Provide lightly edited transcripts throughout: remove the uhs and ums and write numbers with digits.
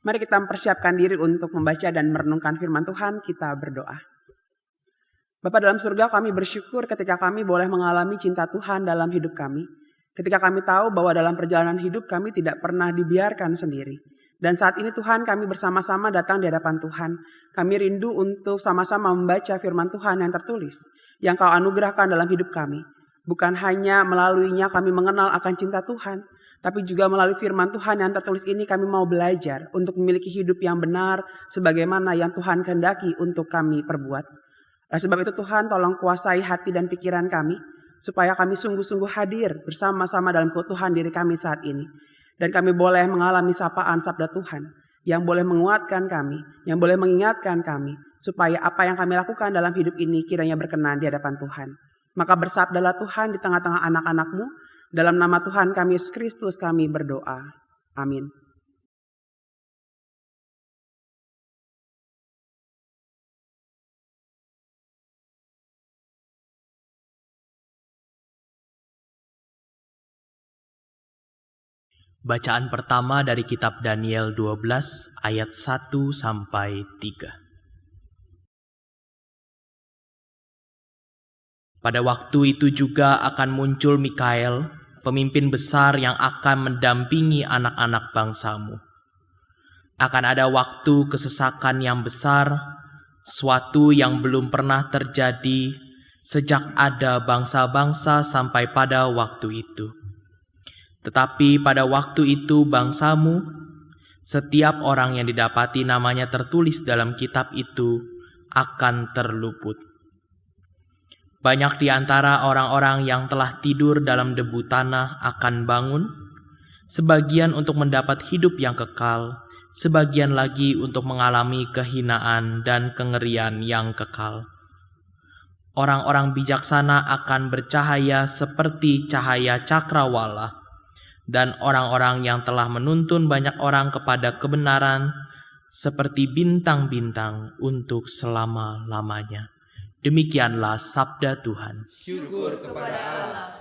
Mari kita mempersiapkan diri untuk membaca dan merenungkan firman Tuhan. Kita berdoa. Bapa dalam surga, kami bersyukur ketika kami boleh mengalami cinta Tuhan dalam hidup kami. Ketika kami tahu bahwa dalam perjalanan hidup kami tidak pernah dibiarkan sendiri. Dan saat ini Tuhan, kami bersama-sama datang di hadapan Tuhan. Kami rindu untuk sama-sama membaca firman Tuhan yang tertulis, yang Kau anugerahkan dalam hidup kami. Bukan hanya melaluinya kami mengenal akan cinta Tuhan, tapi juga melalui firman Tuhan yang tertulis ini kami mau belajar untuk memiliki hidup yang benar sebagaimana yang Tuhan kehendaki untuk kami perbuat. Oleh sebab itu Tuhan, tolong kuasai hati dan pikiran kami, supaya kami sungguh-sungguh hadir bersama-sama dalam keutuhan diri kami saat ini. Dan kami boleh mengalami sapaan sabda Tuhan, yang boleh menguatkan kami, yang boleh mengingatkan kami, supaya apa yang kami lakukan dalam hidup ini kiranya berkenan di hadapan Tuhan. Maka bersabdalah Tuhan di tengah-tengah anak-anak-Mu. Dalam nama Tuhan kami Yesus Kristus kami berdoa. Amin. Bacaan pertama dari kitab Daniel 12 ayat 1 sampai 3. Pada waktu itu juga akan muncul Mikael, pemimpin besar yang akan mendampingi anak-anak bangsamu. Akan ada waktu kesesakan yang besar, suatu yang belum pernah terjadi sejak ada bangsa-bangsa sampai pada waktu itu. Tetapi pada waktu itu bangsamu, setiap orang yang didapati namanya tertulis dalam kitab itu akan terluput. Banyak di antara orang-orang yang telah tidur dalam debu tanah akan bangun, sebagian untuk mendapat hidup yang kekal, sebagian lagi untuk mengalami kehinaan dan kengerian yang kekal. Orang-orang bijaksana akan bercahaya seperti cahaya cakrawala, dan orang-orang yang telah menuntun banyak orang kepada kebenaran seperti bintang-bintang untuk selama-lamanya. Demikianlah sabda Tuhan. Syukur kepada Allah.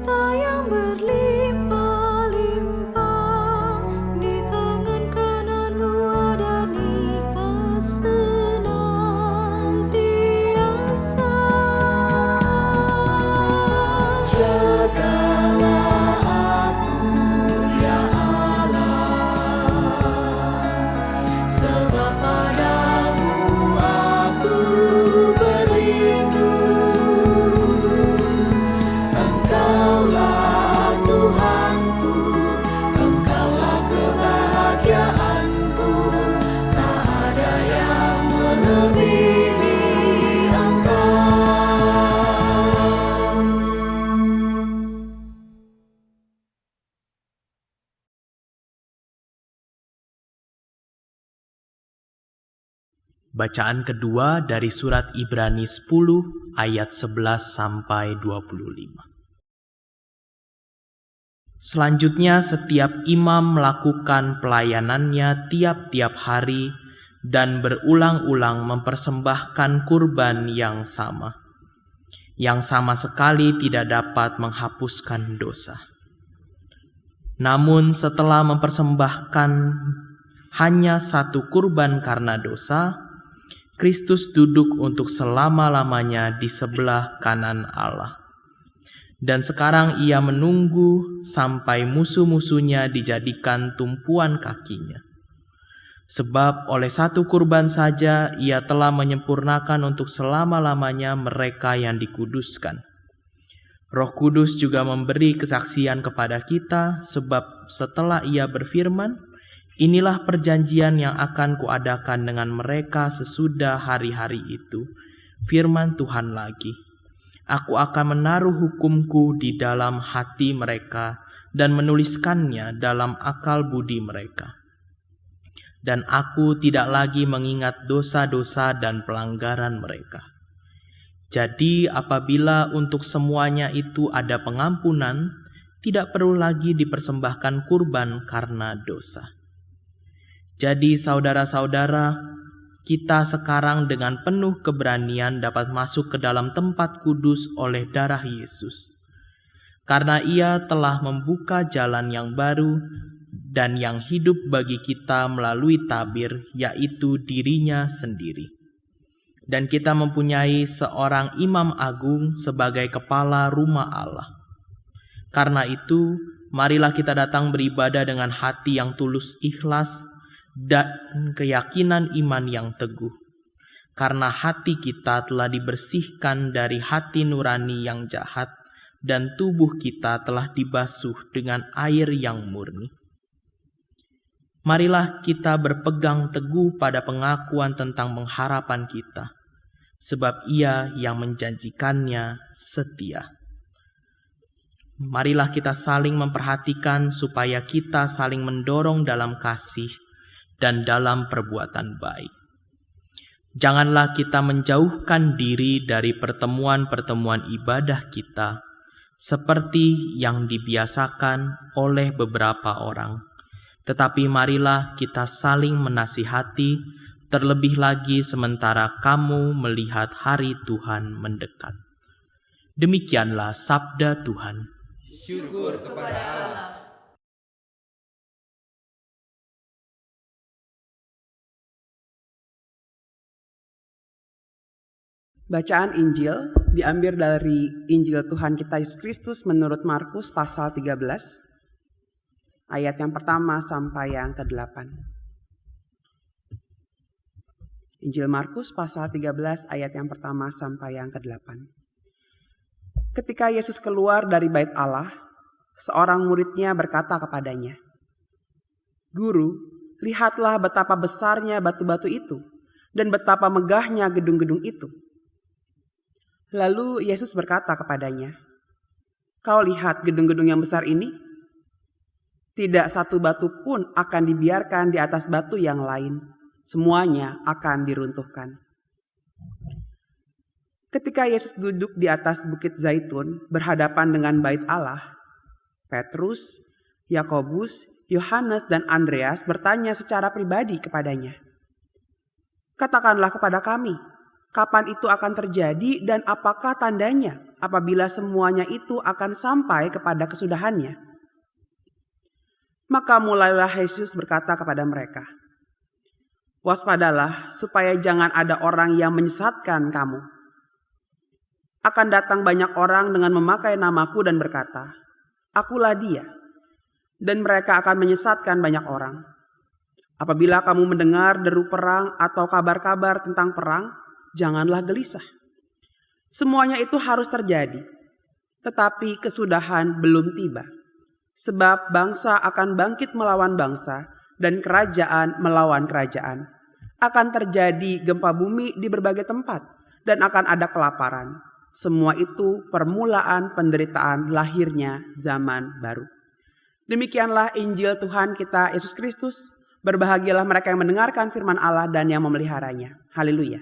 sukacita yang berlimpah-limpah, di tangan kananmu ada nikmat senantiasa. Jagalah aku, ya Allah, sebab padamu aku berlindung. Engkaulah Tuhanku, Engkaulah kebahagiaanku, tak ada yang melebihi Engkau. Bacaan kedua dari surat Ibrani 10 ayat 11 sampai 25. Selanjutnya setiap imam melakukan pelayanannya tiap-tiap hari dan berulang-ulang mempersembahkan kurban yang sama sekali tidak dapat menghapuskan dosa. Namun setelah mempersembahkan hanya satu kurban karena dosa, Kristus duduk untuk selama-lamanya di sebelah kanan Allah. Dan sekarang ia menunggu sampai musuh-musuhnya dijadikan tumpuan kakinya. Sebab oleh satu kurban saja ia telah menyempurnakan untuk selama-lamanya mereka yang dikuduskan. Roh Kudus juga memberi kesaksian kepada kita, sebab setelah ia berfirman, "Inilah perjanjian yang akan kuadakan dengan mereka sesudah hari-hari itu." Firman Tuhan lagi, "Aku akan menaruh hukumku di dalam hati mereka dan menuliskannya dalam akal budi mereka. Dan aku tidak lagi mengingat dosa-dosa dan pelanggaran mereka." Jadi apabila untuk semuanya itu ada pengampunan, tidak perlu lagi dipersembahkan kurban karena dosa. Jadi saudara-saudara, kita sekarang dengan penuh keberanian dapat masuk ke dalam tempat kudus oleh darah Yesus. Karena ia telah membuka jalan yang baru dan yang hidup bagi kita melalui tabir, yaitu dirinya sendiri. Dan kita mempunyai seorang imam agung sebagai kepala rumah Allah. Karena itu, marilah kita datang beribadah dengan hati yang tulus ikhlas dan keyakinan iman yang teguh. Karena hati kita telah dibersihkan dari hati nurani yang jahat dan tubuh kita telah dibasuh dengan air yang murni. Marilah kita berpegang teguh pada pengakuan tentang pengharapan kita, sebab Ia yang menjanjikannya setia. Marilah kita saling memperhatikan supaya kita saling mendorong dalam kasih dan dalam perbuatan baik. Janganlah kita menjauhkan diri dari pertemuan-pertemuan ibadah kita, seperti yang dibiasakan oleh beberapa orang. Tetapi marilah kita saling menasihati, terlebih lagi sementara kamu melihat hari Tuhan mendekat. Demikianlah sabda Tuhan. Syukur kepada Allah. Bacaan Injil diambil dari Injil Tuhan kita Yesus Kristus menurut Markus pasal 13, ayat yang pertama sampai yang ke-8. Injil Markus pasal 13 ayat yang pertama sampai yang ke-8. Ketika Yesus keluar dari bait Allah, seorang muridnya berkata kepadanya, "Guru, lihatlah betapa besarnya batu-batu itu dan betapa megahnya gedung-gedung itu." Lalu Yesus berkata kepadanya, "Kau lihat gedung-gedung yang besar ini? Tidak satu batu pun akan dibiarkan di atas batu yang lain. Semuanya akan diruntuhkan." Ketika Yesus duduk di atas bukit Zaitun berhadapan dengan bait Allah, Petrus, Yakobus, Yohanes, dan Andreas bertanya secara pribadi kepadanya, "Katakanlah kepada kami, kapan itu akan terjadi dan apakah tandanya apabila semuanya itu akan sampai kepada kesudahannya. Maka mulailah Yesus berkata kepada mereka, "Waspadalah supaya jangan ada orang yang menyesatkan kamu. Akan datang banyak orang dengan memakai namaku dan berkata, 'Akulah dia,' dan mereka akan menyesatkan banyak orang. Apabila kamu mendengar deru perang atau kabar-kabar tentang perang, janganlah gelisah. Semuanya itu harus terjadi, tetapi kesudahan belum tiba. Sebab bangsa akan bangkit melawan bangsa dan kerajaan melawan kerajaan. Akan terjadi gempa bumi di berbagai tempat dan akan ada kelaparan. Semua itu permulaan penderitaan lahirnya zaman baru." Demikianlah Injil Tuhan kita Yesus Kristus. Berbahagialah mereka yang mendengarkan firman Allah dan yang memeliharanya. Haleluya.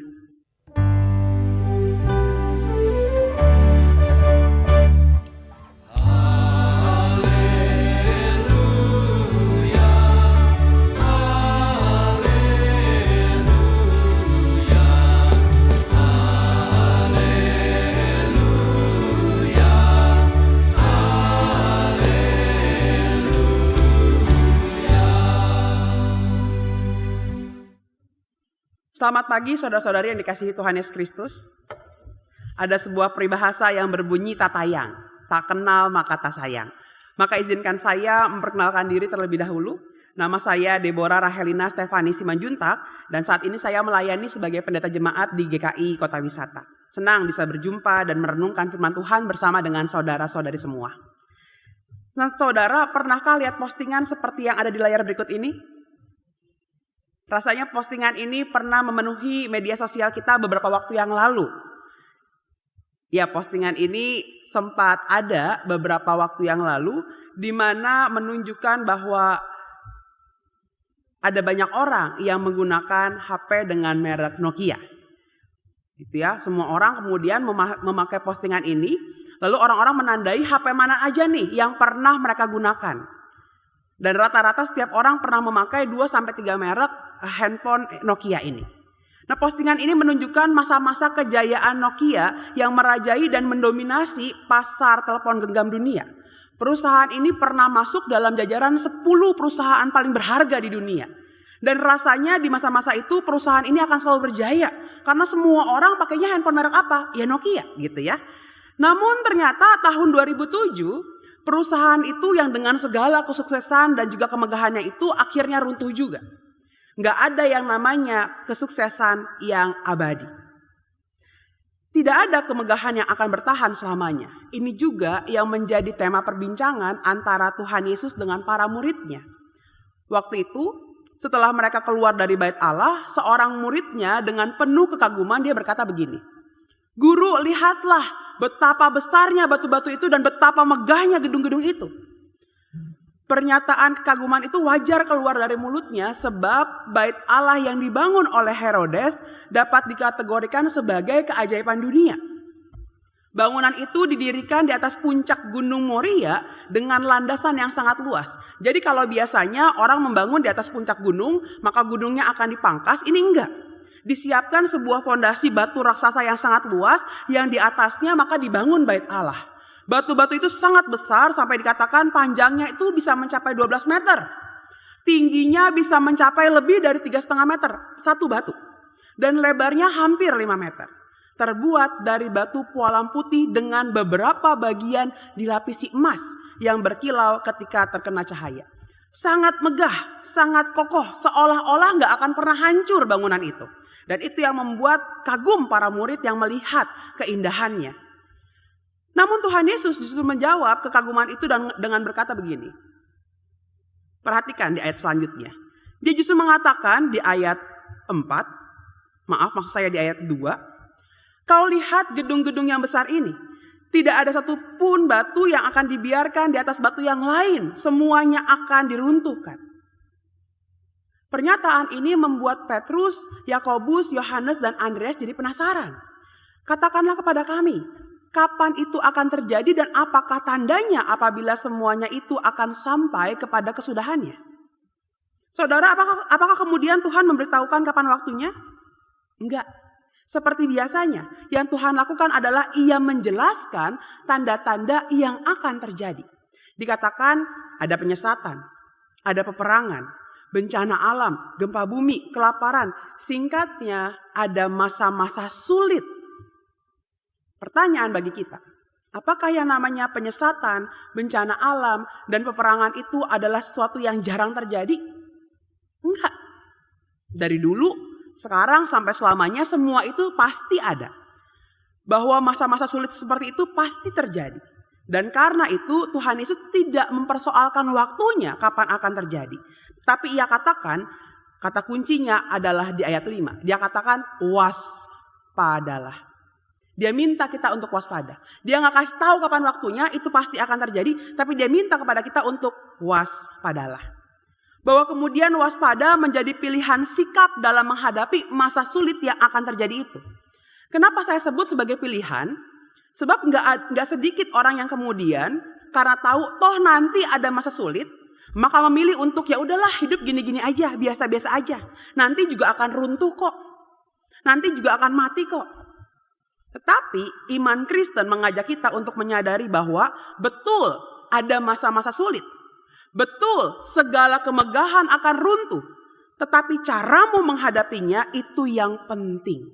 Selamat pagi saudara-saudari yang dikasihi Tuhan Yesus Kristus. Ada sebuah peribahasa yang berbunyi tak tayang, tak kenal maka tak sayang. Maka izinkan saya memperkenalkan diri terlebih dahulu. Nama saya Deborah Rahelina Stefani Simanjuntak dan saat ini saya melayani sebagai pendeta jemaat di GKI Kota Wisata. Senang bisa berjumpa dan merenungkan firman Tuhan bersama dengan saudara-saudari semua. Nah, saudara, pernahkah lihat postingan seperti yang ada di layar berikut ini? Rasanya postingan ini pernah memenuhi media sosial kita beberapa waktu yang lalu. Ya, postingan ini sempat ada beberapa waktu yang lalu di mana menunjukkan bahwa ada banyak orang yang menggunakan HP dengan merek Nokia. Gitu ya, semua orang kemudian memakai postingan ini, lalu orang-orang menandai HP mana aja nih yang pernah mereka gunakan. Dan rata-rata setiap orang pernah memakai 2-3 merek handphone Nokia ini. Nah, postingan ini menunjukkan masa-masa kejayaan Nokia yang merajai dan mendominasi pasar telepon genggam dunia. Perusahaan ini pernah masuk dalam jajaran 10 perusahaan paling berharga di dunia. Dan rasanya di masa-masa itu perusahaan ini akan selalu berjaya. Karena semua orang pakainya handphone merek apa? Ya Nokia gitu ya. Namun ternyata tahun 2007 perusahaan itu yang dengan segala kesuksesan dan juga kemegahannya itu akhirnya runtuh juga. Nggak ada yang namanya kesuksesan yang abadi. Tidak ada kemegahan yang akan bertahan selamanya. Ini juga yang menjadi tema perbincangan antara Tuhan Yesus dengan para muridnya. Waktu itu setelah mereka keluar dari bait Allah, seorang muridnya dengan penuh kekaguman dia berkata begini, "Guru, lihatlah betapa besarnya batu-batu itu dan betapa megahnya gedung-gedung itu." Pernyataan kekaguman itu wajar keluar dari mulutnya sebab bait Allah yang dibangun oleh Herodes dapat dikategorikan sebagai keajaiban dunia. Bangunan itu didirikan di atas puncak Gunung Moria dengan landasan yang sangat luas. Jadi kalau biasanya orang membangun di atas puncak gunung, maka gunungnya akan dipangkas, ini enggak. Disiapkan sebuah fondasi batu raksasa yang sangat luas yang di atasnya maka dibangun bait Allah. Batu-batu itu sangat besar sampai dikatakan panjangnya itu bisa mencapai 12 meter. Tingginya bisa mencapai lebih dari 3,5 meter satu batu. Dan lebarnya hampir 5 meter. Terbuat dari batu pualam putih dengan beberapa bagian dilapisi emas yang berkilau ketika terkena cahaya. Sangat megah, sangat kokoh, seolah-olah gak akan pernah hancur bangunan itu. Dan itu yang membuat kagum para murid yang melihat keindahannya. Namun Tuhan Yesus justru menjawab kekaguman itu dengan berkata begini. Perhatikan di ayat selanjutnya. Dia justru mengatakan di ayat 4, maksud saya di ayat 2. Kau lihat gedung-gedung yang besar ini. Tidak ada satupun batu yang akan dibiarkan di atas batu yang lain. Semuanya akan diruntuhkan. Pernyataan ini membuat Petrus, Yakobus, Yohanes, dan Andreas jadi penasaran. Katakanlah kepada kami, kapan itu akan terjadi dan apakah tandanya apabila semuanya itu akan sampai kepada kesudahannya? Saudara, apakah kemudian Tuhan memberitahukan kapan waktunya? Enggak. Seperti biasanya, yang Tuhan lakukan adalah Ia menjelaskan tanda-tanda yang akan terjadi. Dikatakan ada penyesatan, ada peperangan, bencana alam, gempa bumi, kelaparan. Singkatnya, ada masa-masa sulit. Pertanyaan bagi kita, apakah yang namanya penyesatan, bencana alam, dan peperangan itu adalah sesuatu yang jarang terjadi? Enggak. Dari dulu, sekarang sampai selamanya semua itu pasti ada. Bahwa masa-masa sulit seperti itu pasti terjadi. Dan karena itu Tuhan Yesus tidak mempersoalkan waktunya kapan akan terjadi. Tapi Ia katakan, kata kuncinya adalah di ayat 5. Dia katakan waspadalah. Dia minta kita untuk waspada. Dia gak kasih tahu kapan waktunya, itu pasti akan terjadi. Tapi dia minta kepada kita untuk waspadalah. Bahwa kemudian waspada menjadi pilihan sikap dalam menghadapi masa sulit yang akan terjadi itu. Kenapa saya sebut sebagai pilihan? Sebab gak sedikit orang yang kemudian karena tahu toh nanti ada masa sulit, maka memilih untuk ya udahlah hidup gini-gini aja, biasa-biasa aja. Nanti juga akan runtuh kok. Nanti juga akan mati kok. Tetapi iman Kristen mengajak kita untuk menyadari bahwa betul ada masa-masa sulit. Betul, segala kemegahan akan runtuh. Tetapi caramu menghadapinya itu yang penting.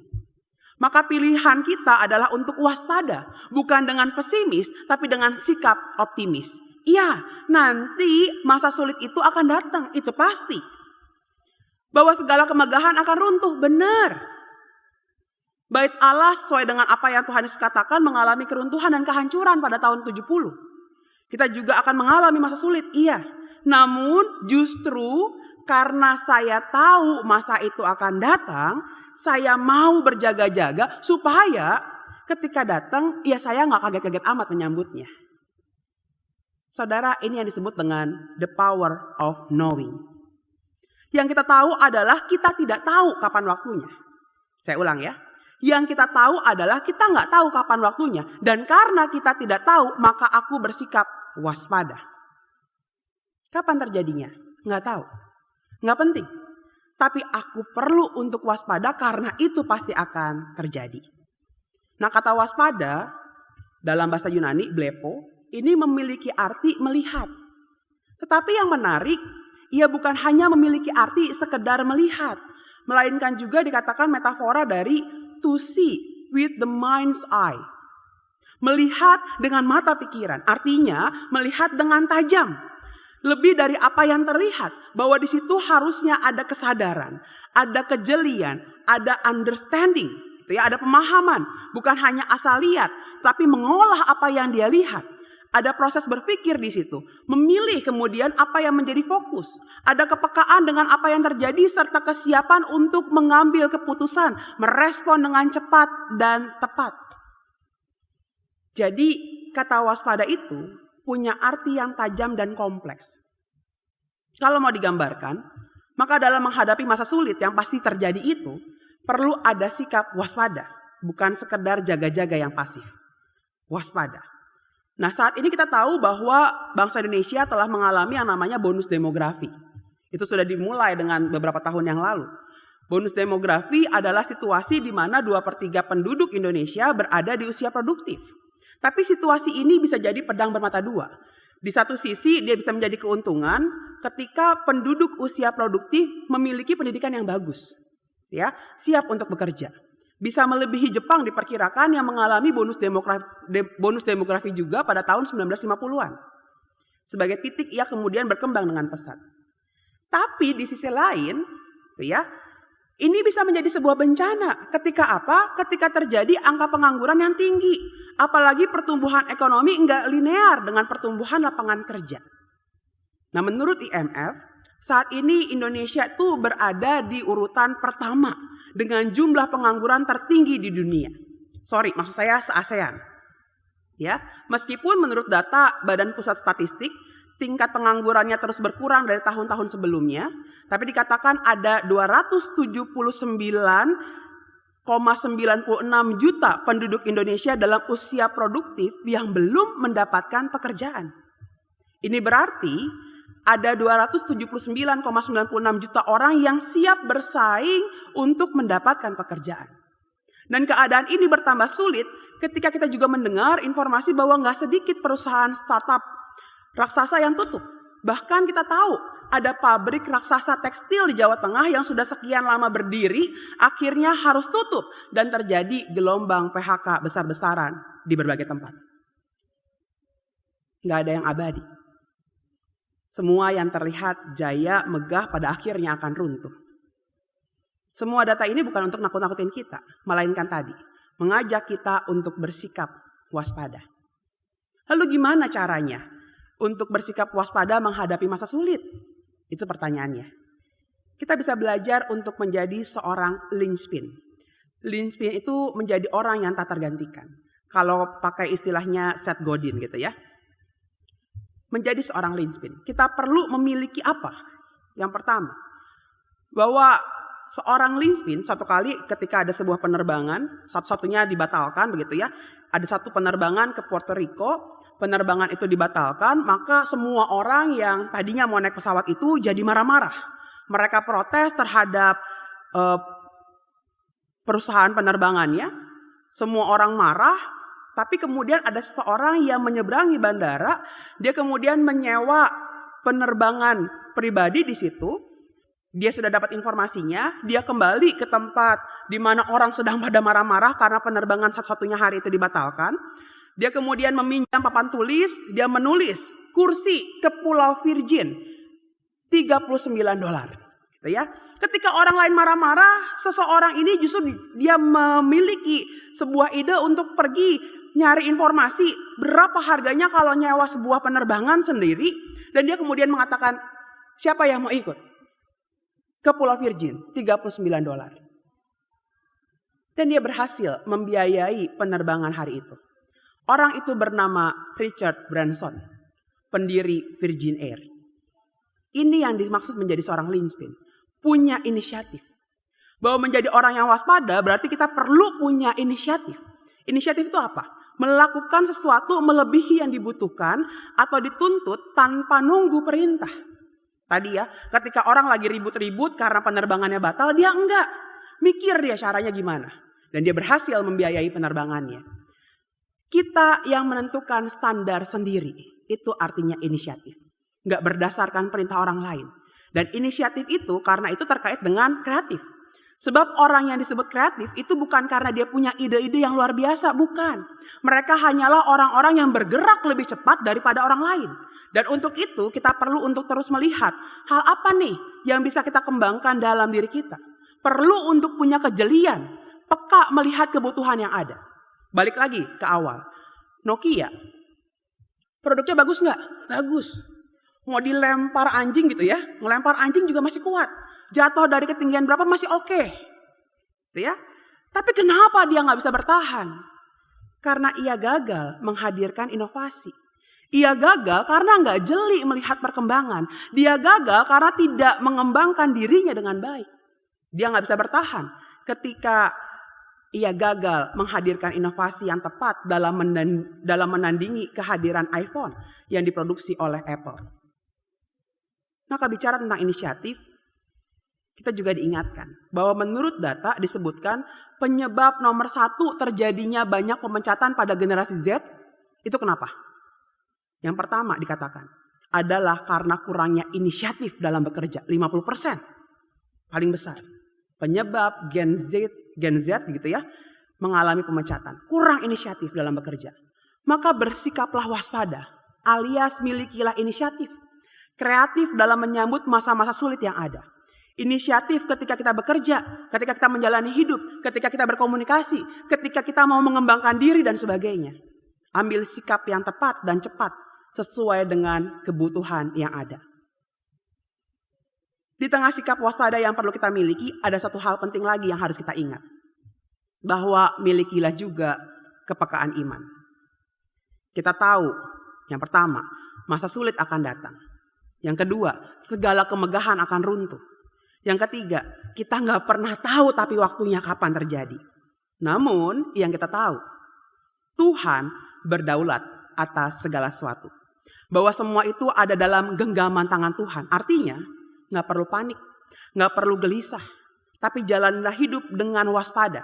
Maka pilihan kita adalah untuk waspada. Bukan dengan pesimis, tapi dengan sikap optimis. Iya, nanti masa sulit itu akan datang, itu pasti. Bahwa segala kemegahan akan runtuh, benar. Bait Allah sesuai dengan apa yang Tuhan Yesus katakan mengalami keruntuhan dan kehancuran pada tahun 70. Kita juga akan mengalami masa sulit, iya. Namun justru karena saya tahu masa itu akan datang, saya mau berjaga-jaga supaya ketika datang, ya saya gak kaget-kaget amat menyambutnya. Saudara, ini yang disebut dengan the power of knowing. Yang kita tahu adalah kita tidak tahu kapan waktunya. Saya ulang ya. Yang kita tahu adalah kita gak tahu kapan waktunya. Dan karena kita tidak tahu, maka aku bersikap waspada. Kapan terjadinya? Nggak tahu. Nggak penting. Tapi aku perlu untuk waspada karena itu pasti akan terjadi. Nah, kata waspada dalam bahasa Yunani, blepo, ini memiliki arti melihat. Tetapi yang menarik, ia bukan hanya memiliki arti sekedar melihat. Melainkan juga dikatakan metafora dari to see with the mind's eye. Melihat dengan mata pikiran. Artinya melihat dengan tajam. Lebih dari apa yang terlihat, bahwa di situ harusnya ada kesadaran, ada kejelian, ada understanding, ada pemahaman, bukan hanya asal lihat, tapi mengolah apa yang dia lihat. Ada proses berpikir di situ, memilih kemudian apa yang menjadi fokus, ada kepekaan dengan apa yang terjadi serta kesiapan untuk mengambil keputusan, merespon dengan cepat dan tepat. Jadi kata waspada itu punya arti yang tajam dan kompleks. Kalau mau digambarkan, maka dalam menghadapi masa sulit yang pasti terjadi itu, perlu ada sikap waspada, bukan sekedar jaga-jaga yang pasif. Waspada. Nah, saat ini kita tahu bahwa bangsa Indonesia telah mengalami yang namanya bonus demografi. Itu sudah dimulai dengan beberapa tahun yang lalu. Bonus demografi adalah situasi di mana 2/3 penduduk Indonesia berada di usia produktif. Tapi situasi ini bisa jadi pedang bermata dua. Di satu sisi dia bisa menjadi keuntungan ketika penduduk usia produktif memiliki pendidikan yang bagus. Ya, siap untuk bekerja. Bisa melebihi Jepang diperkirakan yang mengalami bonus demografi juga pada tahun 1950-an. Sebagai titik ia kemudian berkembang dengan pesat. Tapi di sisi lain, ya, ini bisa menjadi sebuah bencana. Ketika apa? Ketika terjadi angka pengangguran yang tinggi. Apalagi pertumbuhan ekonomi enggak linear dengan pertumbuhan lapangan kerja. Nah, menurut IMF, saat ini Indonesia tuh berada di urutan pertama dengan jumlah pengangguran tertinggi di dunia. Sorry, maksud saya se-ASEAN. Ya, meskipun menurut data Badan Pusat Statistik, tingkat penganggurannya terus berkurang dari tahun-tahun sebelumnya, tapi dikatakan ada 279,96 juta penduduk Indonesia dalam usia produktif yang belum mendapatkan pekerjaan. Ini berarti ada 279,96 juta orang yang siap bersaing untuk mendapatkan pekerjaan. Dan keadaan ini bertambah sulit ketika kita juga mendengar informasi bahwa nggak sedikit perusahaan startup raksasa yang tutup. Bahkan kita tahu ada pabrik raksasa tekstil di Jawa Tengah yang sudah sekian lama berdiri, akhirnya harus tutup. Dan terjadi gelombang PHK besar-besaran di berbagai tempat. Nggak ada yang abadi. Semua yang terlihat jaya, megah pada akhirnya akan runtuh. Semua data ini bukan untuk nakut-nakutin kita, melainkan tadi, mengajak kita untuk bersikap waspada. Lalu gimana caranya untuk bersikap waspada menghadapi masa sulit? Itu pertanyaannya. Kita bisa belajar untuk menjadi seorang linchpin. Linchpin itu menjadi orang yang tak tergantikan. Kalau pakai istilahnya Seth Godin gitu ya. Menjadi seorang linchpin, kita perlu memiliki apa? Yang pertama, bahwa seorang linchpin suatu kali ketika ada sebuah penerbangan, satu-satunya dibatalkan begitu ya. Ada satu penerbangan ke Puerto Rico, penerbangan itu dibatalkan, maka semua orang yang tadinya mau naik pesawat itu jadi marah-marah. Mereka protes terhadap perusahaan penerbangannya. Semua orang marah, tapi kemudian ada seseorang yang menyeberangi bandara, dia kemudian menyewa penerbangan pribadi di situ. Dia sudah dapat informasinya, dia kembali ke tempat di mana orang sedang pada marah-marah karena penerbangan satu-satunya hari itu dibatalkan. Dia kemudian meminjam papan tulis, dia menulis kursi ke Pulau Virgin $39. Gitu ya. Ketika orang lain marah-marah, seseorang ini justru dia memiliki sebuah ide untuk pergi nyari informasi berapa harganya kalau nyewa sebuah penerbangan sendiri. Dan dia kemudian mengatakan, siapa yang mau ikut ke Pulau Virgin, $39. Dan dia berhasil membiayai penerbangan hari itu. Orang itu bernama Richard Branson, pendiri Virgin Air. Ini yang dimaksud menjadi seorang linchpin. Punya inisiatif. Bahwa menjadi orang yang waspada berarti kita perlu punya inisiatif. Inisiatif itu apa? Melakukan sesuatu melebihi yang dibutuhkan atau dituntut tanpa nunggu perintah. Tadi ya, ketika orang lagi ribut-ribut karena penerbangannya batal, dia enggak. Mikir dia caranya gimana. Dan dia berhasil membiayai penerbangannya. Kita yang menentukan standar sendiri, itu artinya inisiatif. Enggak berdasarkan perintah orang lain. Dan inisiatif itu karena itu terkait dengan kreatif. Sebab orang yang disebut kreatif itu bukan karena dia punya ide-ide yang luar biasa, bukan. Mereka hanyalah orang-orang yang bergerak lebih cepat daripada orang lain. Dan untuk itu kita perlu untuk terus melihat hal apa nih yang bisa kita kembangkan dalam diri kita. Perlu untuk punya kejelian, peka melihat kebutuhan yang ada. Balik lagi ke awal. Nokia, produknya bagus nggak? Bagus. Mau dilempar anjing gitu ya, ngelempar anjing juga masih kuat. Jatuh dari ketinggian berapa masih oke. Gitu ya. Tapi kenapa dia nggak bisa bertahan? Karena ia gagal menghadirkan inovasi. Ia gagal karena nggak jeli melihat perkembangan. Dia gagal karena tidak mengembangkan dirinya dengan baik. Dia nggak bisa bertahan ketika ia gagal menghadirkan inovasi yang tepat dalam menandingi kehadiran iPhone yang diproduksi oleh Apple. Maka bicara tentang inisiatif, kita juga diingatkan bahwa menurut data disebutkan penyebab nomor 1 terjadinya banyak pemecatan pada generasi Z itu kenapa? Yang pertama dikatakan adalah karena kurangnya inisiatif dalam bekerja, 50%. Paling besar. Penyebab Gen Z gitu ya, mengalami pemecatan. Kurang inisiatif dalam bekerja. Maka bersikaplah waspada, alias milikilah inisiatif. Kreatif dalam menyambut masa-masa sulit yang ada. Inisiatif ketika kita bekerja, ketika kita menjalani hidup, ketika kita berkomunikasi, ketika kita mau mengembangkan diri dan sebagainya. Ambil sikap yang tepat dan cepat sesuai dengan kebutuhan yang ada. Di tengah sikap waspada yang perlu kita miliki, ada satu hal penting lagi yang harus kita ingat. Bahwa milikilah juga kepekaan iman. Kita tahu, yang pertama, masa sulit akan datang. Yang kedua, segala kemegahan akan runtuh. Yang ketiga, kita nggak pernah tahu tapi waktunya kapan terjadi. Namun, yang kita tahu, Tuhan berdaulat atas segala sesuatu. Bahwa semua itu ada dalam genggaman tangan Tuhan. Artinya, nggak perlu panik, nggak perlu gelisah. Tapi jalanlah hidup dengan waspada.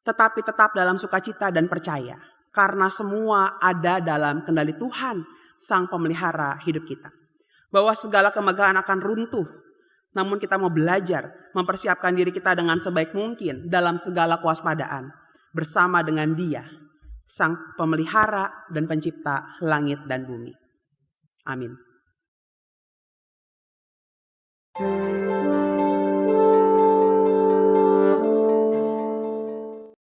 tetapi tetap dalam sukacita dan percaya, karena semua ada dalam kendali Tuhan, Sang Pemelihara hidup kita. Bahwa segala kemegahan akan runtuh, namun kita mau belajar mempersiapkan diri kita dengan sebaik mungkin dalam segala kewaspadaan, bersama dengan Dia, Sang Pemelihara dan Pencipta langit dan bumi. Amin.